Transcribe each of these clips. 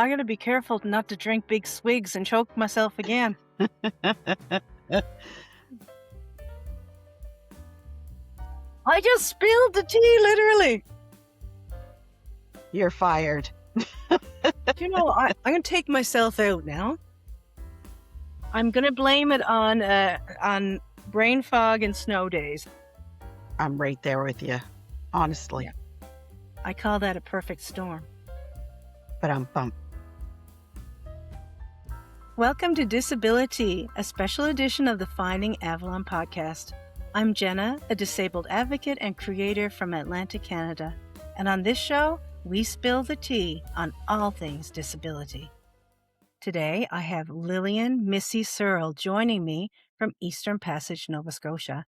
I gotta be careful not to drink big swigs and choke myself again. I just spilled the tea, literally. You're fired. You know, I'm gonna take myself out now. I'm gonna blame it on brain fog and snow days. I'm right there with you, honestly. Yeah. I call that a perfect storm. But I'm bummed. Welcome to DisabiliTEA, a special edition of the Finding Avalon podcast. I'm Jenna, a disabled advocate and creator from Atlanta, Canada. And on this show, we spill the tea on all things disability. Today, I have Lillian Missy Searl joining me from Eastern Passage, Nova Scotia.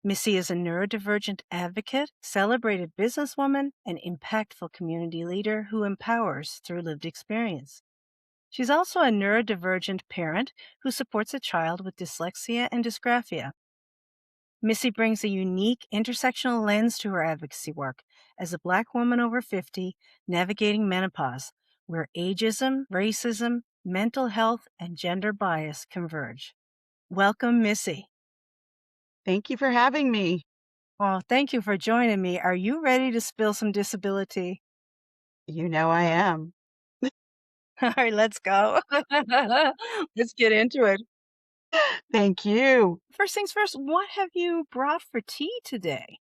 Missy is a neurodivergent advocate, celebrated businesswoman, and impactful community leader who empowers through lived experience. She's also a neurodivergent parent who supports a child with dyslexia and dysgraphia. Missy brings a unique intersectional lens to her advocacy work as a Black woman over 50 navigating menopause, where ageism, racism, mental health, and gender bias converge. Welcome, Missy. Thank you for having me. Oh, thank you for joining me. Are you ready to spill some disability? You know I am. All right, let's go. Let's get into it. Thank you. First things first, what have you brought for tea today?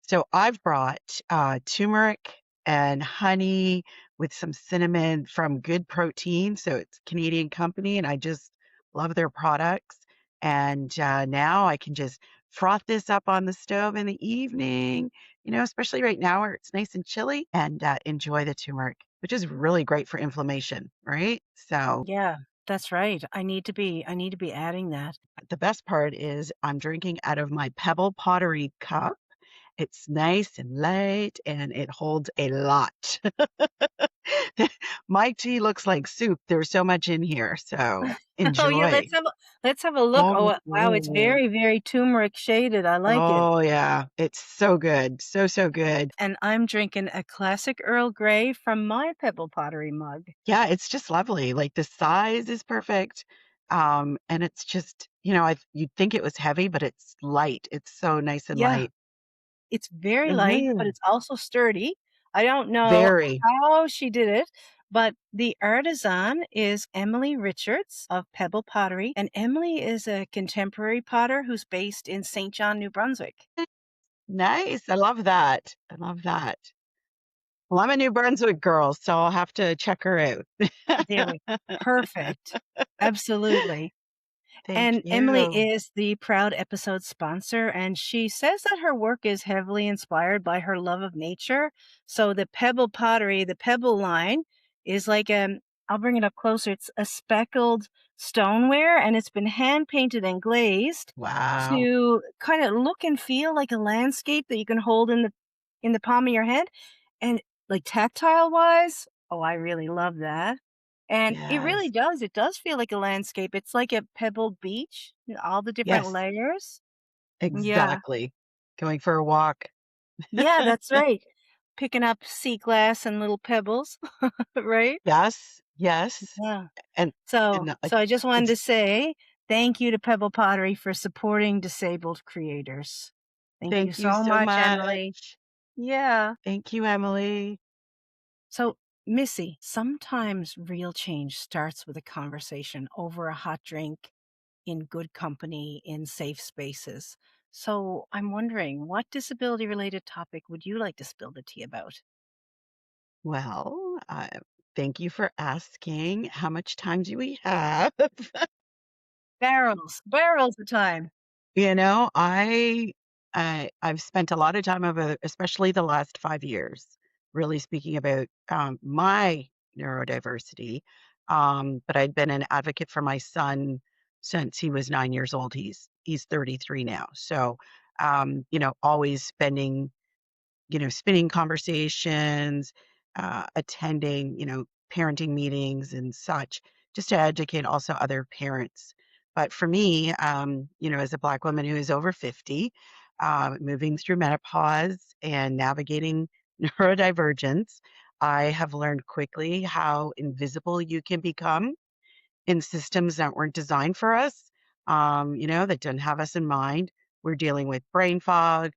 So I've brought turmeric and honey with some cinnamon from Good Protein. So it's a Canadian company, and I just love their products. And now I can just froth this up on the stove in the evening, especially right now where it's nice and chilly, and enjoy the turmeric, which is really great for inflammation, right? So Yeah, that's right. I need to be adding that. the best part is I'm drinking out of my Pebble pottery cup. It's nice and light, and it holds a lot. My tea looks like soup. There's so much in here, so Oh yeah, enjoy. let's have a look. Oh wow, it's Oh, very, very turmeric shaded. I like it. oh yeah, it's so good, so good. And I'm drinking a classic Earl Grey from my Pebble pottery mug. Yeah, it's just lovely. Like the size is perfect, and it's just you'd think it was heavy, but it's light. It's so nice and Yeah, light. it's very light, but Mhm. it's also sturdy. I don't know Very. how she did it, but the artisan is Emily Richards of Pebble Pottery, and Emily is a contemporary potter who's based in St. John, New Brunswick. Nice. I love that. I love that. Well, I'm a New Brunswick girl, so I'll have to check her out. There we Perfect. Absolutely. Thank And Emily you. is the proud episode sponsor, and she says that her work is heavily inspired by her love of nature. So the Pebble Pottery, the Pebble line, is like I'll bring it up closer. It's a speckled stoneware, and it's been hand painted and glazed Wow. to kind of look and feel like a landscape that you can hold in the palm of your hand. And like tactile wise, oh, I really love that. And it really Yes. does. It does feel like a landscape. It's like a pebbled beach, all the different Yes, layers. Yeah. exactly. Going for a walk. Yeah, that's right. Picking up sea glass and little pebbles, right? Yes, yes. Yeah. And So, and so I just wanted it's to say thank you to Pebble Pottery for supporting disabled creators. Thank you thank you so so much, Emily. much. Yeah. Thank you, Emily. So, Missy, sometimes real change starts with a conversation over a hot drink in good company in safe spaces. So, I'm wondering, what disability related topic would you like to spill the tea about? Well, thank you for asking. How much time do we have? Barrels of time. You know, I've spent a lot of time over, especially the last 5 years, really speaking about my neurodiversity. But I'd been an advocate for my son since he was 9 years old. He's 33 now. So, always spinning conversations, attending, parenting meetings and such, just to educate also other parents. But for me, as a Black woman who is over 50, moving through menopause and navigating neurodivergence, I have learned quickly how invisible you can become in systems that weren't designed for us, that didn't have us in mind. We're dealing with brain fog,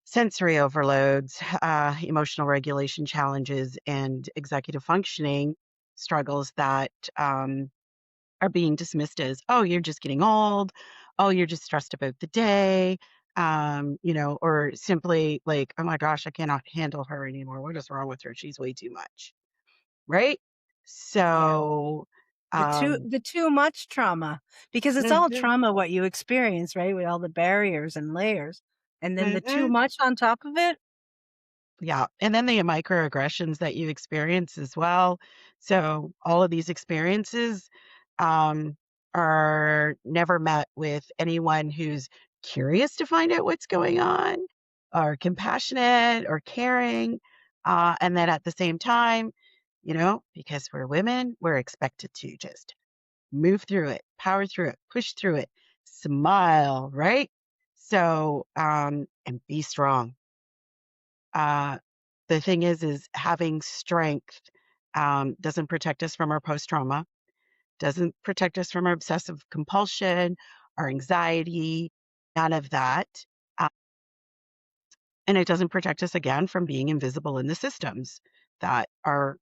sensory overloads, emotional regulation challenges, and executive functioning struggles that are being dismissed as, oh, you're just getting old. Oh, you're just stressed about the day. Or simply like, oh my gosh, I cannot handle her anymore. What is wrong with her? She's way too much. Right. Yeah. So, um, The too much trauma, because it's all mhm, trauma what you experience, right? With all the barriers and layers. And then the too mhm. much on top of it. Yeah, and then the microaggressions that you experience as well. So all of these experiences um, are never met with anyone who's curious to find out what's going on, or compassionate, or caring. And then at the same time, because we're women, we're expected to just move through it, power through it, push through it, smile, right? So, and be strong. Uh, the thing is having strength doesn't protect us from our post trauma, doesn't protect us from our obsessive compulsion, our anxiety, none of that. Uh, and it doesn't protect us again from being invisible in the systems that are,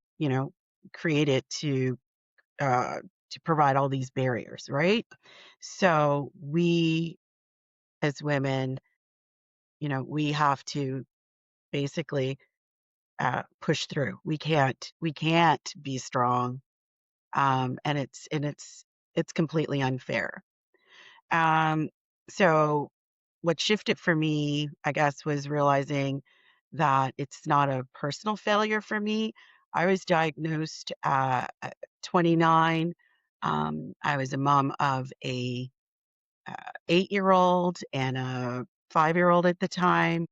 created to provide all these barriers, right? So we as women, we have to basically push through. We can't be strong, and it's completely unfair. Um, so what shifted for me, I guess, was realizing that it's not a personal failure for me. I was diagnosed at 29. I was a mom of a 8-year-old and a 5-year-old at the time.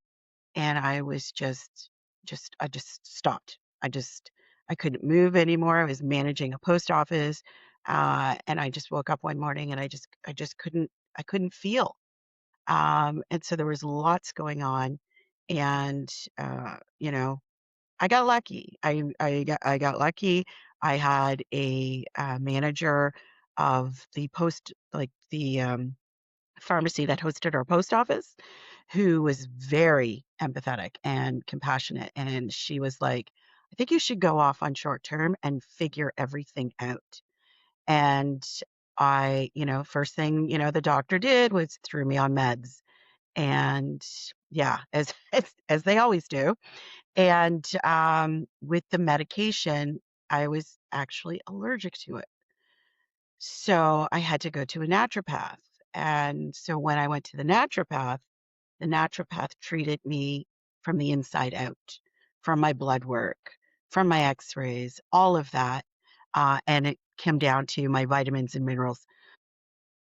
And I was I just stopped. I couldn't move anymore. I was managing a post office, and I just woke up one morning and I couldn't feel. And so there was lots going on, and I got lucky. I got lucky. I had a manager of the post, like the pharmacy that hosted our post office, who was very empathetic and compassionate. And she was like, I think you should go off on short term and figure everything out. And first thing, the doctor did was threw me on meds. And yeah, as as they always do. And with the medication, I was actually allergic to it. So I had to go to a naturopath. And so when I went to the naturopath treated me from the inside out, from my blood work, from my x-rays, all of that. And it came down to my vitamins and minerals,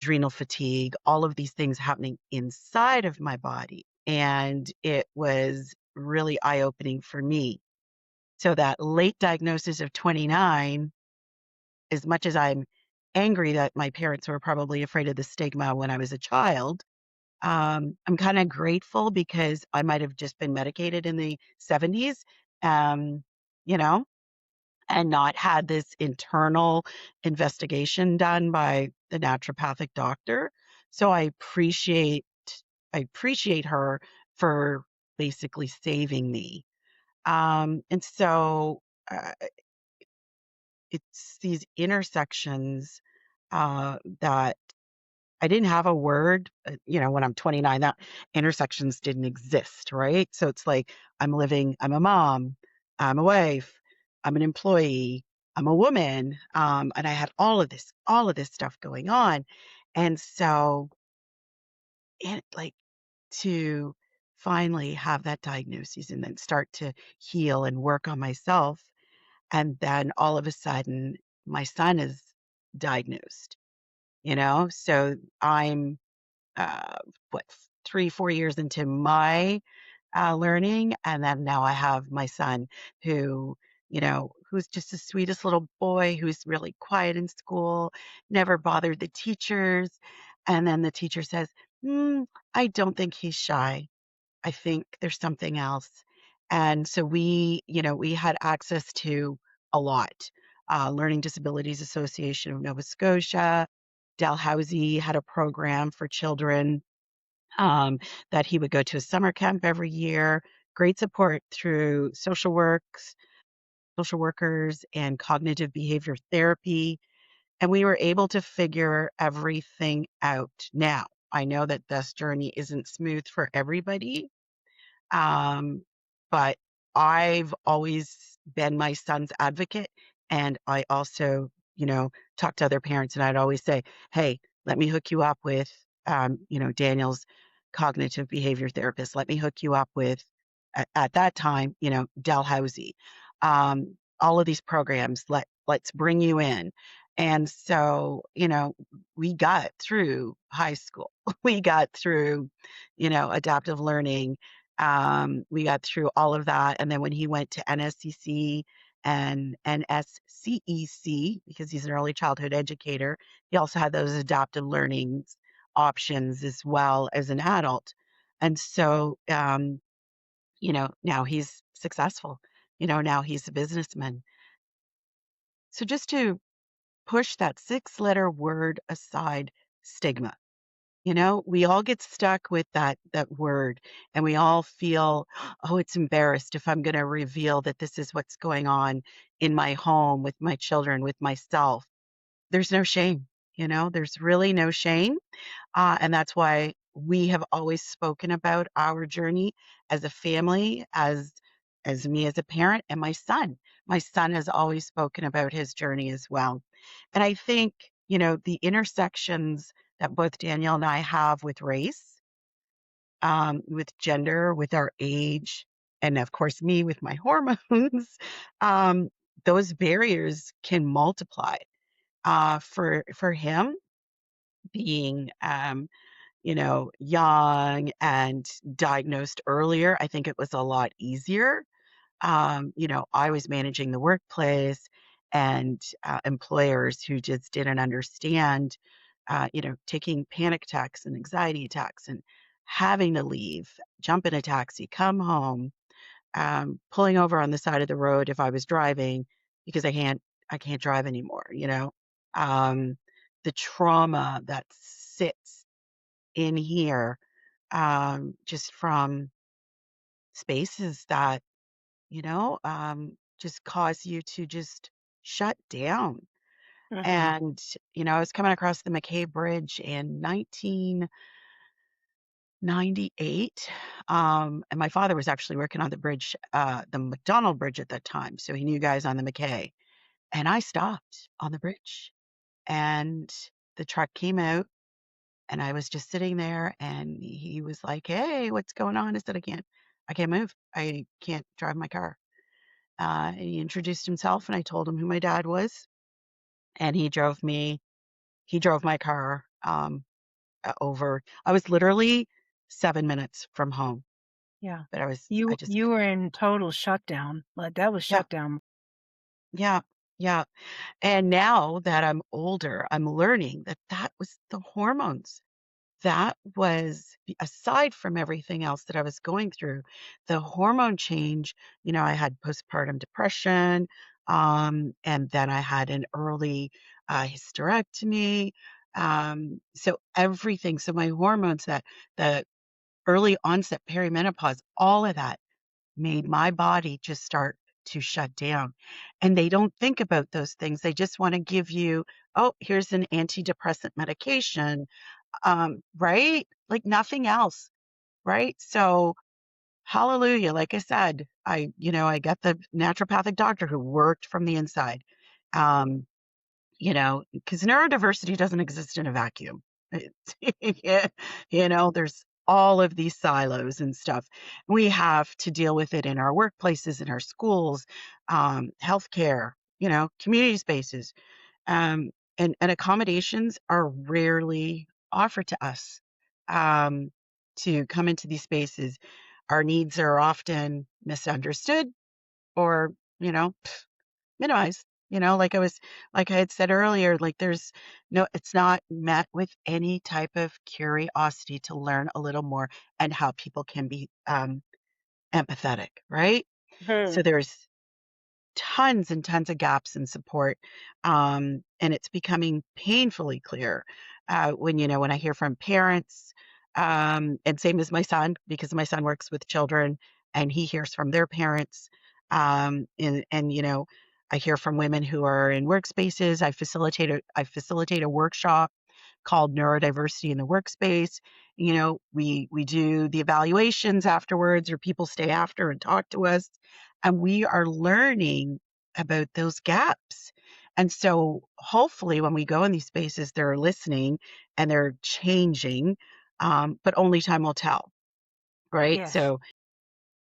adrenal fatigue, all of these things happening inside of my body. And it was really eye opening for me. So that late diagnosis of 29, as much as I'm angry that my parents were probably afraid of the stigma when I was a child, I'm kind of grateful because I might have just been medicated in the 70s, um, you know, and not had this internal investigation done by the naturopathic doctor. So I appreciate her for basically saving me. And so uh, it's these intersections that I didn't have a word, when I'm 29, that intersections didn't exist, right? So it's like I'm a mom, I'm a wife, I'm an employee, I'm a woman, and I had all of this stuff going on. And so it like to finally have that diagnosis and then start to heal and work on myself. And then all of a sudden, my son is diagnosed, so I'm uh, what 3, 4 years into my learning, and then now I have my son who's just the sweetest little boy who's really quiet in school, never bothered the teachers, and then the teacher says, "I don't think he's shy. I think there's something else." And so we had access to a lot. Learning Disabilities Association of Nova Scotia, Dalhousie had a program for children um, that he would go to a summer camp every year. Great support through social workers, and cognitive behavior therapy. And we were able to figure everything out. Now, I know that this journey isn't smooth for everybody, um, but I've always been my son's advocate. And I also, talk to other parents and I'd always say, hey, let me hook you up with, Daniel's cognitive behavior therapist. Let me hook you up with, at that time, Dalhousie. All of these programs, let's bring you in. And so, we got through high school. We got through, adaptive learning, we got through all of that. And then when he went to NSCC and NSCEC, because he's an early childhood educator, he also had those adaptive learning options as well as an adult. And so, now he's successful. Now he's a businessman. So just to push that six-letter word aside, stigma. We all get stuck with that word, and we all feel, oh, it's embarrassed if I'm going to reveal that this is what's going on in my home with my children, with myself. There's no shame, there's really no shame. And that's why we have always spoken about our journey as a family, as me as a parent, and my son. My son has always spoken about his journey as well. And I think, the intersections that both Danielle and I have with race, with gender, with our age, and of course me with my hormones, um, those barriers can multiply. For him being young and diagnosed earlier, I think it was a lot easier. I was managing the workplace and employers who just didn't understand, taking panic attacks and anxiety attacks and having to leave, jump in a taxi, come home, pulling over on the side of the road if I was driving because I can't drive anymore. Um, the trauma that sits in here, just from spaces that, just cause you to just shut down. Mm-hmm. And, I was coming across the McKay Bridge in 1998. And my father was actually working on the bridge, the McDonald Bridge at that time. So he knew guys on the McKay. And I stopped on the bridge and the truck came out. And I was just sitting there and he was like, hey, what's going on? I said, I can't move. I can't drive my car. And he introduced himself and I told him who my dad was. And he drove my car over. I was literally 7 minutes from home, Yeah. but I You just, you were in total shutdown. Like that was yeah, shutdown. yeah, yeah. And now that I'm older, I'm learning that that was the hormones. That was, aside from everything else that I was going through, the hormone change. I had postpartum depression, and then I had an early hysterectomy. So everything, so my hormones, that the early onset perimenopause, all of that made my body just start to shut down. And they don't think about those things. They just want to give you, oh, here's an antidepressant medication, right? Like nothing else, right? So, hallelujah. Like I said, I got the naturopathic doctor who worked from the inside. Um, because neurodiversity doesn't exist in a vacuum. Yeah, there's all of these silos and stuff. We have to deal with it in our workplaces, in our schools, healthcare, community spaces, and accommodations are rarely offered to us, to come into these spaces. Our needs are often misunderstood or, minimized. Like I had said earlier, like there's no, it's not met with any type of curiosity to learn a little more and how people can be, empathetic, right? So Mhm. there's tons and tons of gaps in support. And it's becoming painfully clear when I hear from parents, and same as my son, because my son works with children and he hears from their parents. And I hear from women who are in workspaces. I facilitate a workshop called neurodiversity in the workspace. We do the evaluations afterwards, or people stay after and talk to us, and we are learning about those gaps. And so hopefully when we go in these spaces, they're listening and they're changing, but only time will tell, right? Yes. So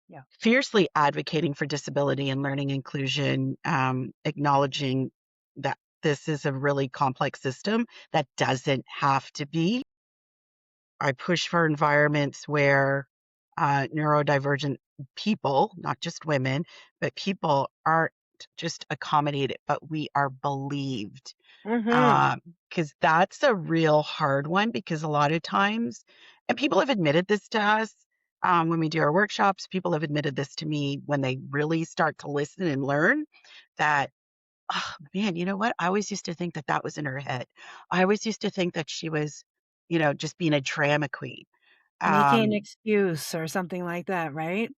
Yeah. fiercely advocating for disability and learning inclusion, acknowledging that this is a really complex system that doesn't have to be. I push for environments where neurodivergent people, not just women, but people aren't just accommodated, but we are believed. Mhm. Because that's a real hard one, because a lot of times, and people have admitted this to us when we do our workshops, people have admitted this to me when they really start to listen and learn that, oh man, you know what? I always used to think that that was in her head. I always used to think that she was, just being a drama queen. Making an Um, excuse or something like that, right?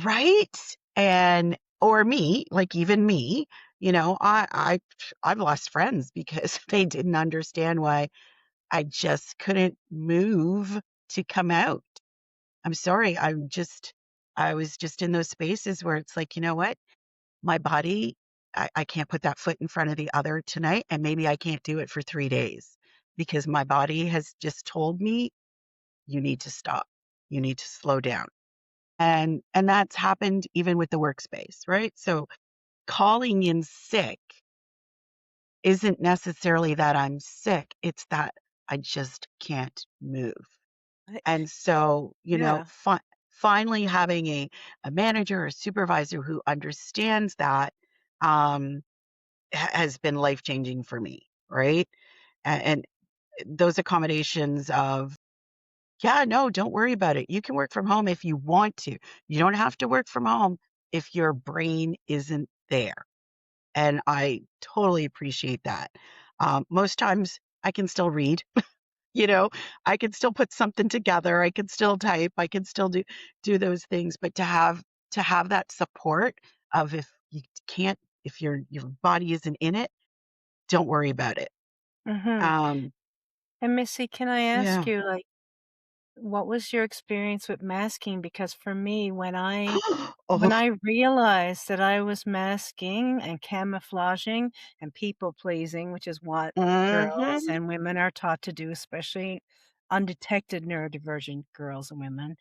right? And or me, like even me, I've lost friends because they didn't understand why I just couldn't move to come out. I'm sorry. I was just in those spaces where it's like, you know what? My body, I can't put that foot in front of the other tonight. And maybe I can't do it for 3 days because my body has just told me, you need to stop. You need to slow down. And that's happened even with the workspace, right? So calling in sick isn't necessarily that I'm sick. It's that I just can't move. I And so, yeah. finally having a manager or supervisor who understands that um, has been life changing for me, right? And those accommodations of, yeah, no, don't worry about it. You can work from home if you want to. You don't have to work from home if your brain isn't there. And I totally appreciate that. Most times I can still read. You know, I can still put something together. I can still type. I can still do those things. But to have that support of, if you can't, if your body isn't in it, don't worry about it. Mhm. Um, And Missy, can I ask yeah. you, like, what was your experience with masking? Because for me, when Oh. I realized that I was masking and camouflaging and people pleasing, which is what girls Mhm. and women are taught to do, especially undetected neurodivergent girls and women,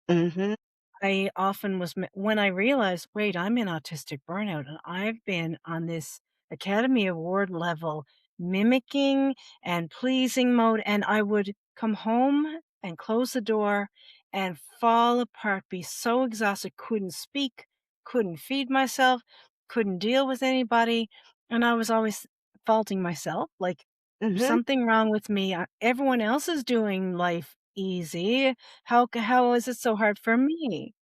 Mhm. I often was when I realized, wait, I'm in autistic burnout and I've been on this Academy Award level mimicking and pleasing mode. And I would come home and close the door and fall apart, be so exhausted, couldn't speak, couldn't feed myself, couldn't deal with anybody. And I was always faulting myself, like, Mhm. something wrong with me. Everyone else is doing life easy. How is it so hard for me?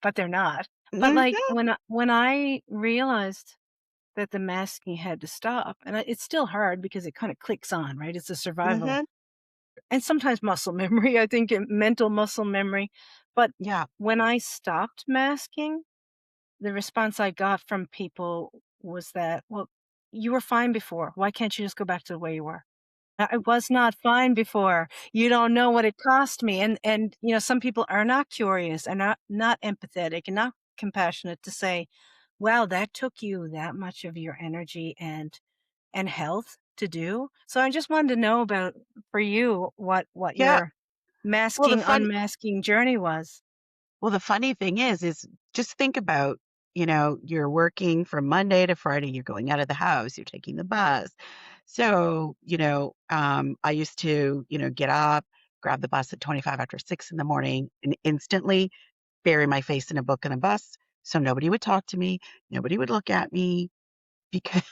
But they're not. But, like, Mhm. when I realized that the masking had to stop, and it's still hard because it kinda clicks on, right? It's a survival Mhm. and sometimes muscle memory, I think, and mental muscle memory. But Yeah. when I stopped masking, the response I got from people was that, "Well, you were fine before. Why can't you just go back to the way you were?" I was not fine before. You don't know what it cost me, and some people are not curious and not empathetic and not compassionate to say, "Wow, that took you that much of your energy and health to do." So I just wanted to know about, for you, what Yeah. your Well, the masking, funny unmasking journey was. Well, the funny thing is just think about, you're working from Monday to Friday, you're going out of the house, you're taking the bus. So, I used to, get up, grab the bus at 25 after 6 in the morning and instantly bury my face in a book on a bus. So nobody would talk to me. Nobody would look at me because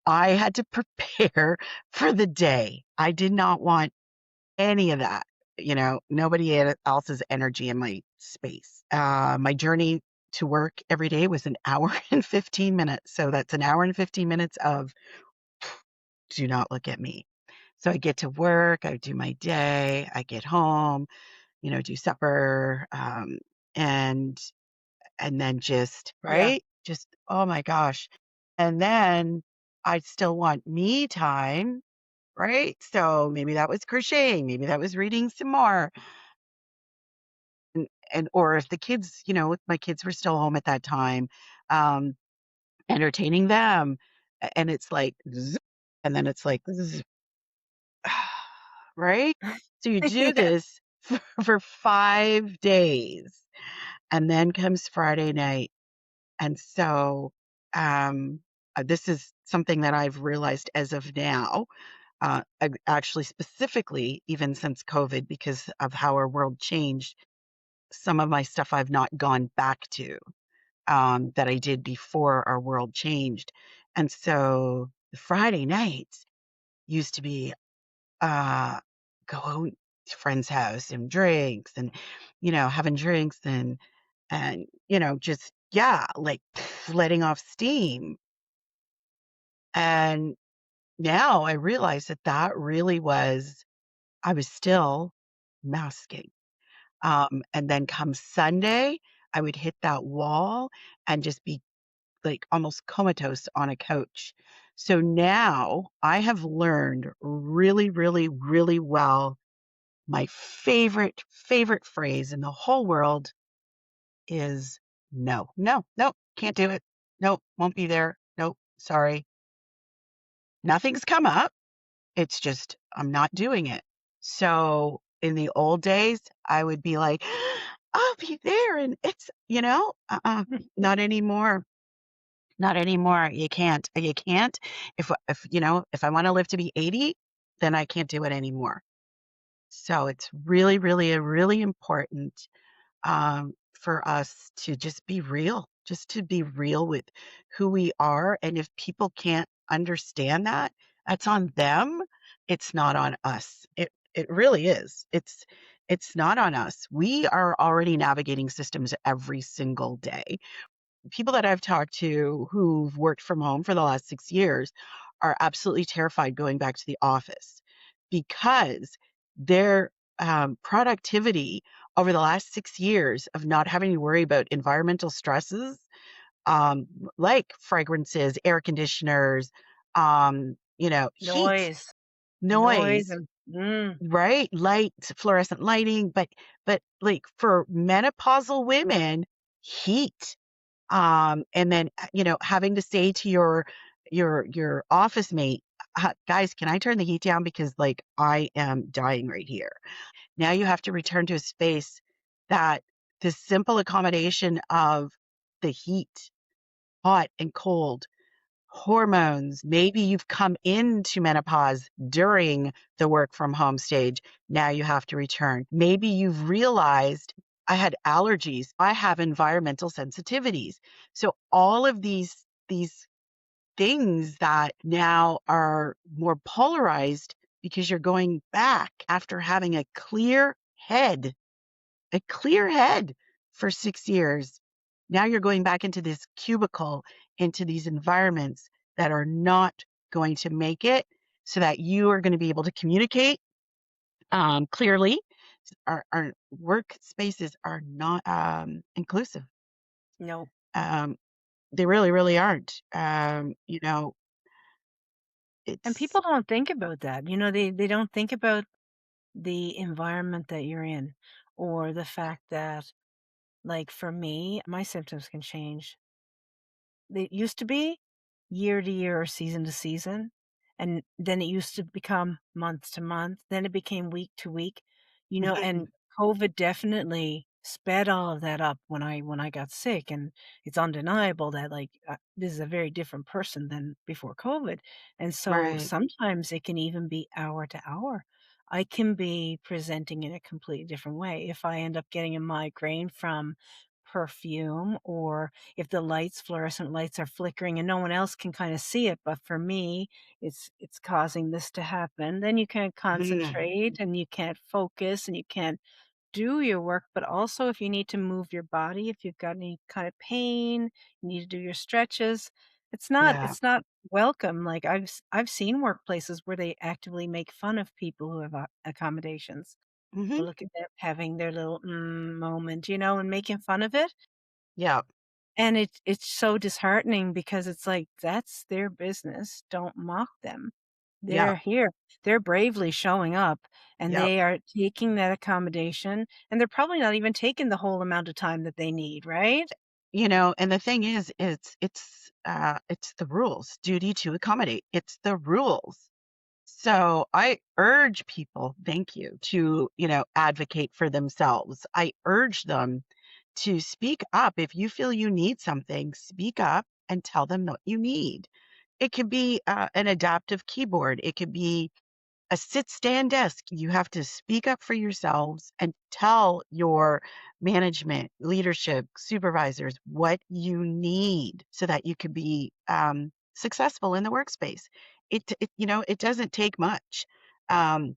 I had to prepare for the day. I did not want any of that. nobody else's energy in my space. My journey to work every day was an hour and 15 minutes. So that's an hour and 15 minutes of do not look at me. So I get to work, I do my day, I get home, do supper, and then just Yeah. right? Just oh my gosh. And then I still want me time, right? So maybe that was crocheting, maybe that was reading some more. And or if the kids, if my kids were still home at that time, um, entertaining them. And it's like zzz, and then it's like zzz, right? So you do Yeah. this for 5 days, and then comes Friday night. And so, this is something that I've realized as of now, actually specifically even since COVID because of how our world changed, some of my stuff I've not gone back to, that I did before our world changed. And so the Friday nights used to be, uh, going to friend's house and drinks and, having drinks and, just, yeah, like letting off steam. And now I realize that that really was, I was still masking. And then come Sunday, I would hit that wall and just be like almost comatose on a couch. So now I have learned really, really, really well. My favorite phrase in the whole world is no, no, no, can't do it. Nope, won't be there. Nope, sorry. Nothing's come up. It's just, I'm not doing it. So in the old days, I would be like, I'll be there. And it's, not anymore. Not anymore. You can't. You can't. If I want to live to be 80, then I can't do it anymore. So it's really, really, really important, for us to just to be real with who we are. And if people can't understand that, that's on them. It's not on us. It really is. It's not on us. We are already navigating systems every single day. People that I've talked to who've worked from home for the last 6 years are absolutely terrified going back to the office because their, productivity over the last 6 years of not having to worry about environmental stresses, um, like fragrances, air conditioners, heat, Noise. Noise noise, and right? Lights, fluorescent lighting, but, like, for menopausal women, heat. And then, having to say to your office mate, Guys, can I turn the heat down because, like, I am dying right here." Now you have to return to a space that the simple accommodation of the heat, hot and cold, hormones, maybe you've come into menopause during the work from home stage. Now you have to return. Maybe you've realized I had allergies. I have environmental sensitivities. So all of these things that now are more polarized because you're going back after having a clear head for 6 years. Now you're going back into this cubicle, into these environments that are not going to make it so that you are going to be able to communicate, clearly. Our workspaces are not, inclusive. no. Um, they really, really aren't. And It's people don't think about that. They don't think about the environment that you're in or the fact that, like, for me, my symptoms can change. It used to be year to year or season to season, and then it used to become month to month, then it became week to week, and COVID definitely sped all of that up when I got sick, and it's undeniable that, like, this is a very different person than before COVID, and so right. sometimes it can even be hour to hour. I can be presenting in a completely different way. If I end up getting a migraine from perfume, or if the lights, fluorescent lights are flickering and no one else can kind of see it, but for me, it's causing this to happen, then you can't Mhm. concentrate and you can't focus and you can't do your work. But also if you need to move your body, if you've got any kind of pain, you need to do your stretches. Yeah. It's not welcome. Like I've seen workplaces where they actively make fun of people who have accommodations. Mhm. Look at them having their little moment, you know, and making fun of it. Yeah. And it's so disheartening because it's like, that's their business. Don't mock them. Yeah. They're here. They're bravely showing up and Yep. they are taking that accommodation, and they're probably not even taking the whole amount of time that they need, right? And the thing is, it's the rules, duty to accommodate. It's the rules. So I urge people, thank you, to, advocate for themselves. I urge them to speak up. If you feel you need something, speak up and tell them what you need. It could be an adaptive keyboard. It could be a sit stand desk. You have to speak up for yourselves and tell your management, leadership, supervisors what you need so that you could be successful in the workspace. It doesn't take much. Um,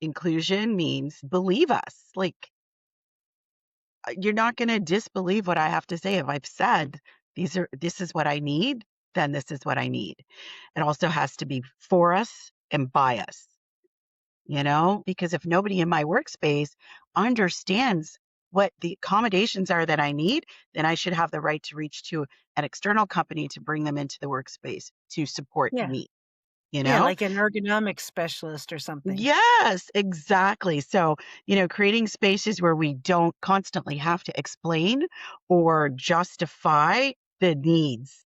Inclusion means believe us. Like, you're not going to disbelieve what I have to say. If I've said this is what I need, then this is what I need. It also has to be for us and by us. Because if nobody in my workspace understands what the accommodations are that I need, then I should have the right to reach to an external company to bring them into the workspace to support Yeah. me, you Yeah, know? like an ergonomics specialist or something. Yes, exactly. So, creating spaces where we don't constantly have to explain or justify the needs.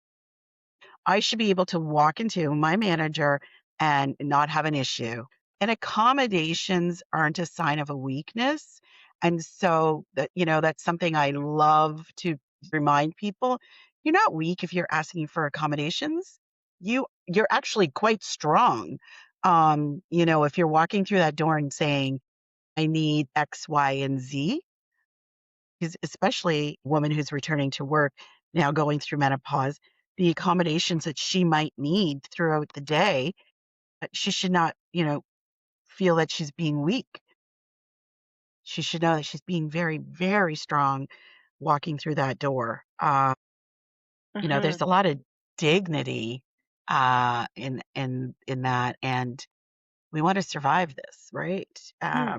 I should be able to walk into my manager and not have an issue. And accommodations aren't a sign of a weakness. And so that's something I love to remind people. You're not weak if you're asking for accommodations. You're actually quite strong. If you're walking through that door and saying, I need X, Y, and Z, because especially a woman who's returning to work now going through menopause, the accommodations that she might need throughout the day, she should not, feel that she's being weak. She should know that she's being very, very strong walking through that door. Mhm. There's a lot of dignity in that, and we want to survive this, right? Yeah.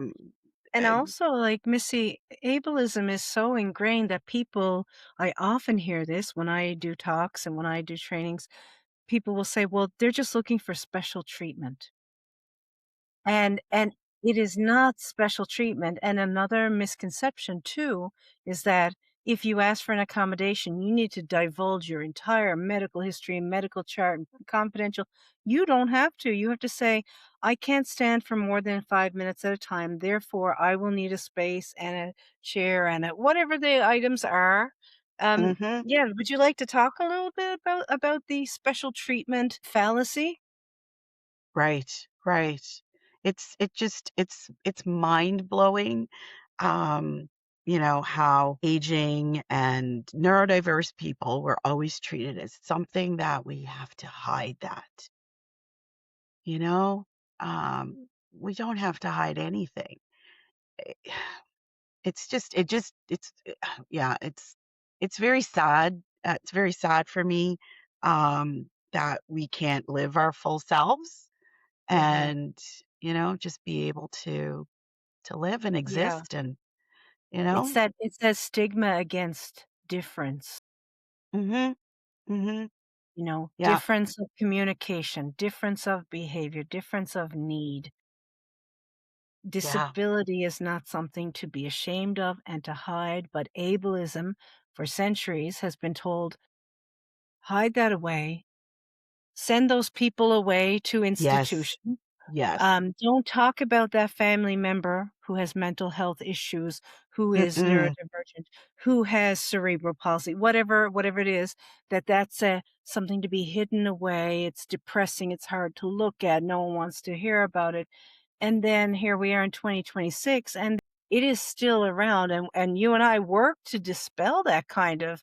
And Uh, also, like, Missy, ableism is so ingrained that people, I often hear this when I do talks and when I do trainings, people will say, well, they're just looking for special treatment. And it is not special treatment, and another misconception too is that if you ask for an accommodation, you need to divulge your entire medical history and medical chart and confidential. You don't have to. You have to say, "I can't stand for more than 5 minutes at a time, therefore I will need a space and a chair and a" whatever the items are. mhm. Yeah, would you like to talk a little bit about the special treatment fallacy? Right, right. It's mind-blowing, how aging and neurodiverse people were always treated as something that we have to hide that, you know? We don't have to hide anything. Eh, yeah, it's very sad. It's very sad for me, that we can't live our full selves Mhm. and just be able to live and Yeah. exist and It's that stigma against difference, mhm, mhm, you know, yeah, difference of communication, difference of behavior, difference of need. yeah, Disability is not something to be ashamed of and to hide, but ableism for centuries has been told, hide that away, send those people away to yes, institutions. yes, Don't talk about that family member who has mental health issues, who is mm-mm, neurodivergent, who has cerebral palsy, whatever it is, that's something to be hidden away. It's depressing. It's hard to look at. No one wants to hear about it. And then here we are in 2026, and it is still around, and you and I work to dispel that kind of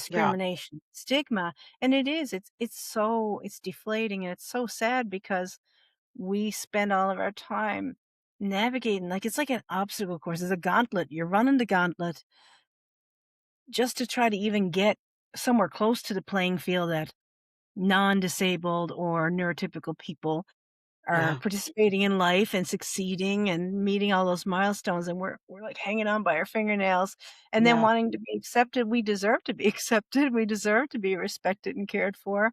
Yeah. discrimination, stigma, and it's deflating, and it's so sad because we spend all of our time navigating like it's like an obstacle course. It's a gauntlet. You're running the gauntlet just to try to even get somewhere close to the playing field that non-disabled or neurotypical people are Yeah. participating in life and succeeding and meeting all those milestones, and we're like hanging on by our fingernails and then Yeah. wanting to be accepted. We deserve to be accepted. We deserve to be respected and cared for.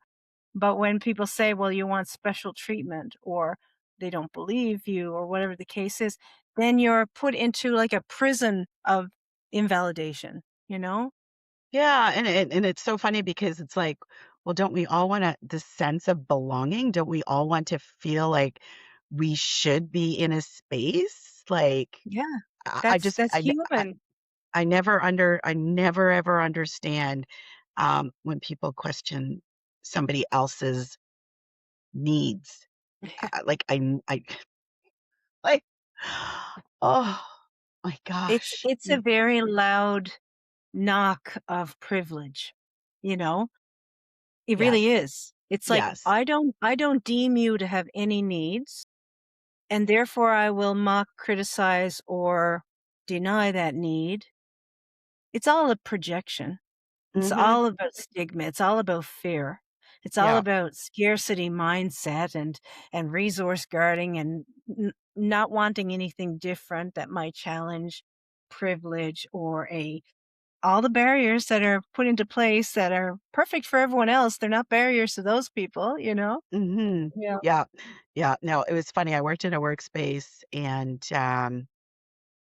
But when people say, well, you want special treatment or they don't believe you or whatever the case is, then you're put into like a prison of invalidation, you know? Yeah, and it's so funny because it's like, well, don't we all want this sense of belonging? Don't we all want to feel like we should be in a space? Like, Yeah. I That's just, that's human. I never ever understand when people question somebody else's needs. Like, like, oh my gosh. It's a very loud knock of privilege, you know? It Yes, really is. It's like, yes. I don't deem you to have any needs, and therefore I will mock, criticize, or deny that need. It's all a projection. It's Mm-hmm. all about stigma. It's all about fear. It's all Yeah. about scarcity mindset and resource guarding and not wanting anything different that might challenge privilege or a all the barriers that are put into place that are perfect for everyone else. They're not barriers to those people, you know? Mhm. Yeah. Yeah. Yeah. No, it was funny. I worked in a workspace and,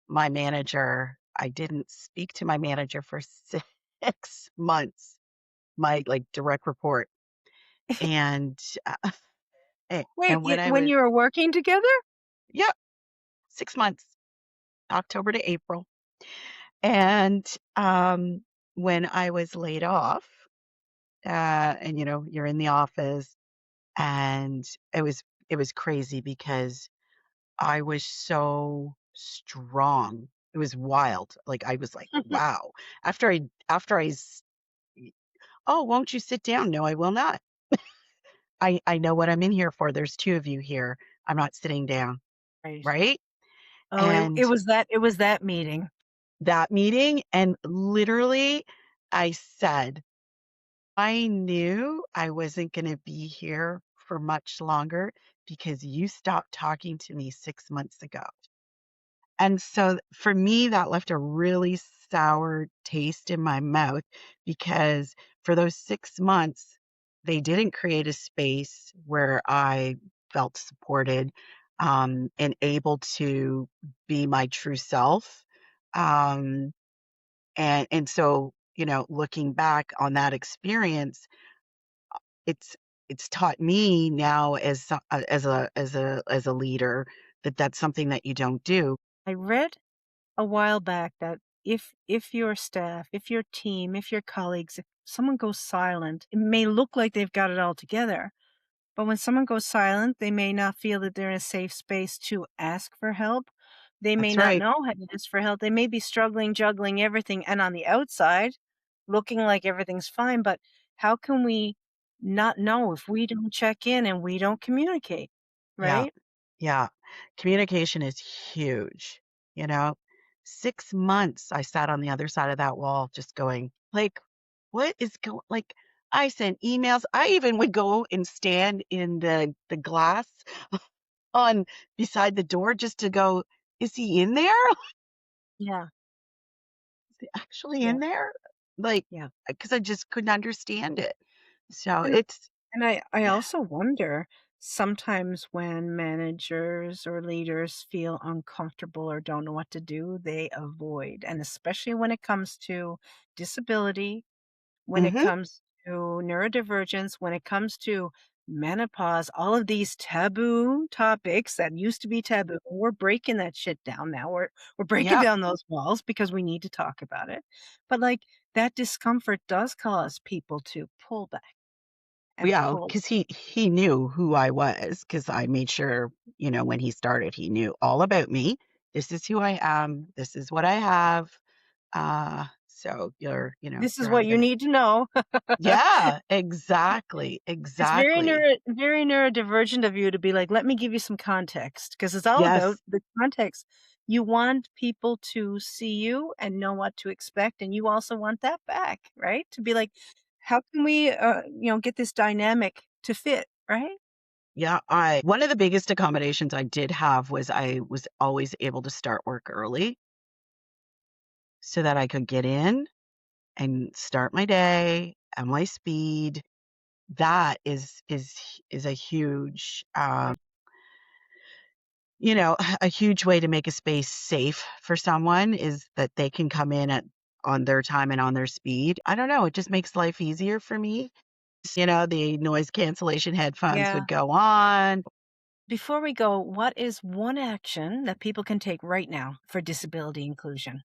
my manager I didn't speak to my manager for 6 months, my, like, direct report, and, Wait, and when I when was you were working together? Yep, 6 months, October to April, and, when I was laid off, and, you're in the office, and it was crazy because I was so strong. It was wild. Like, I was like, "Wow." After I s "Oh, won't you sit down?" "No, I will not. I know what I'm in here for. There's 2 of you here. I'm not sitting down." Right. Right? Oh, And it was that meeting. that meeting and literally, I said, "I knew I wasn't gonna be here for much longer because you stopped talking to me 6 months ago." And so for me, that left a really sour taste in my mouth because for those 6 months, they didn't create a space where I felt supported, and able to be my true self. Um, and so, looking back on that experience, it's it's taught me now as a leader that that's something that you don't do. I read a while back that if your staff, if your team, if your colleagues, if someone goes silent, it may look like they've got it all together. But when someone goes silent, they may not feel that they're in a safe space to ask for help. They may That's not right. know how to ask for help. They may be struggling, juggling everything, and on the outside, looking like everything's fine. But how can we not know if we don't check in and we don't communicate? Yeah. Right? Yeah. Communication is huge, you know? 6 months I sat on the other side of that wall just going, like, "What is going?" Like, I sent emails. I even would go and stand in the glass on beside the door just to go, "Is he in there? Yeah. Is he actually Yeah. in there?" Like, Yeah. because I just couldn't understand it. So And it's I yeah. also wonder sometimes when managers or leaders feel uncomfortable or don't know what to do, they avoid. And especially when it comes to disability, when it Mhm. comes to neurodivergence, when it comes to menopause, all of these taboo topics that used to be taboo, we're breaking that shit down now. We're breaking Yep. down those walls because we need to talk about it. But like that discomfort does cause people to pull back and Yeah, pull. because he knew who I was, because I made sure, when he started, he knew all about me. this is who I am. This is what I have. So This is you're what you either need to know. yeah, exactly, It's exactly. very neurodivergent of you to be like, "Let me give you some context," because it's all about Yes, the context. You want people to see you and know what to expect, and you also want that back, right? To be like, "How can we, get this dynamic to fit?" Right? yeah. I One of the biggest accommodations I did have was I was always able to start work early so that I could get in and start my day at my speed. That is a huge a huge way to make a space safe for someone is that they can come in at on their time and on their speed. I don't know, it just makes life easier for me. The noise cancellation headphones Yeah. would go on. Before we go, what is one action that people can take right now for disability inclusion?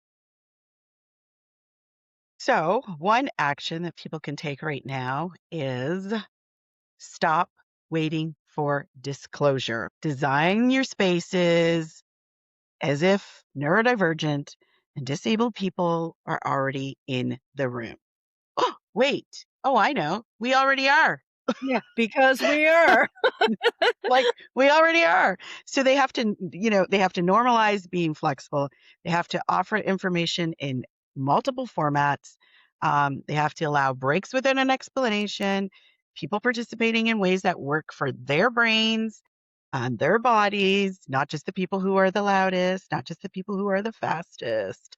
So, one action that people can take right now is stop waiting for disclosure. Design your spaces as if neurodivergent and disabled people are already in the room. Oh, wait. Oh, I know. We already are. Yeah, because we are. Like, we already are. So they have to normalize being flexible. They have to offer information in multiple formats. They have to allow breaks within an explanation, people participating in ways that work for their brains and their bodies, not just the people who are the loudest, not just the people who are the fastest.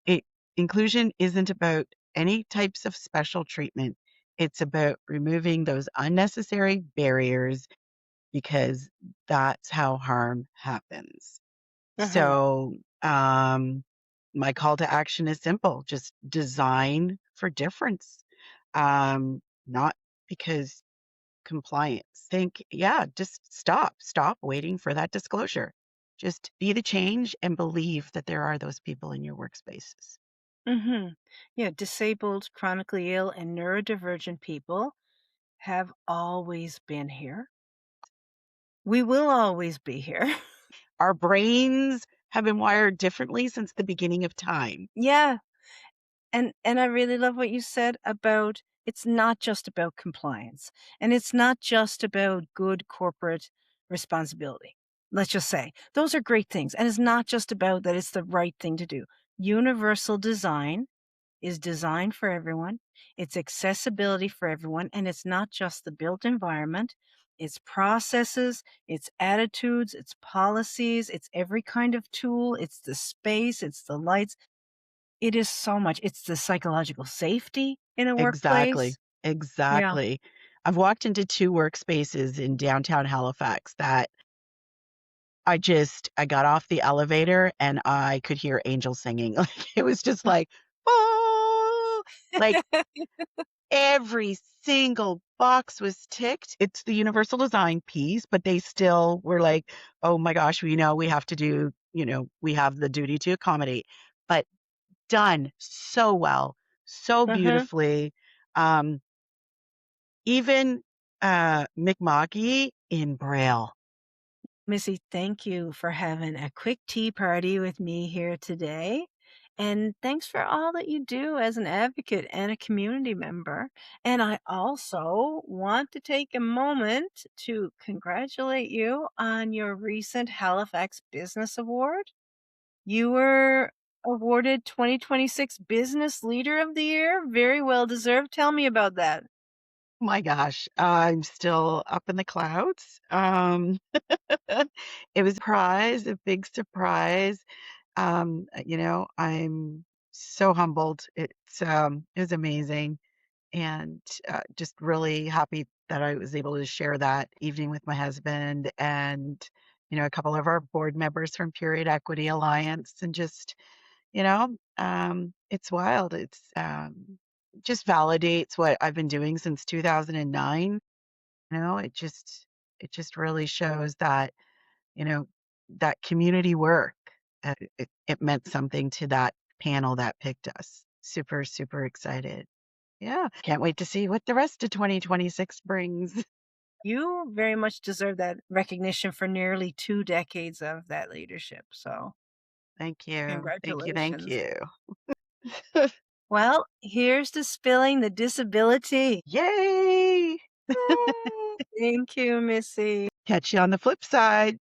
It Inclusion isn't about any types of special treatment. It's about removing those unnecessary barriers because that's how harm happens. Mhm, So, my call to action is simple, just design for difference. Not because compliance. Yeah, just stop waiting for that disclosure. Just be the change and believe that there are those people in your workspaces. mhm. Yeah, disabled, chronically ill, and neurodivergent people have always been here. We will always be here. Our brains have been wired differently since the beginning of time. Yeah, and I really love what you said about it's not just about compliance, and it's not just about good corporate responsibility. Let's just say. Those are great things, and it's not just about that it's the right thing to do. Universal design is designed for everyone. It's accessibility for everyone. And it's not just the built environment, it's processes, it's attitudes, it's policies, it's every kind of tool, it's the space, it's the lights. It is so much. It's the psychological safety in a Exactly, workplace. Yeah. exactly. I've walked into 2 workspaces in downtown Halifax that I got off the elevator and I could hear angels singing. Like, it was just like, "Oh!" Like, every single box was ticked. It's the universal design piece, but they still were like, "Oh my gosh, we know we have to do we have the duty to accommodate." But done so well, so Uh-huh. beautifully. Um, Even, Mi'kmaq in Braille. Missy, thank you for having a quick tea party with me here today. And thanks for all that you do as an advocate and a community member. And I also want to take a moment to congratulate you on your recent Halifax Business Award. You were awarded 2026 Business Leader of the Year. Very well deserved. Tell me about that. My gosh, I'm still up in the clouds. It was a surprise, a big surprise. I'm so humbled. It was amazing and just really happy that I was able to share that evening with my husband and a couple of our board members from Period Equity Alliance and just it's wild. Just validates what I've been doing since 2009. It just really shows that, you know, that community work, it meant something to that panel that picked us. Super, super excited. Yeah. Can't wait to see what the rest of 2026 brings. You very much deserve that recognition for nearly 2 decades of that leadership. So Thank you. Thank you. Thank Congratulations. you. Well, here's to spilling the disability. Yay! Thank you, Missy. Catch you on the flip side.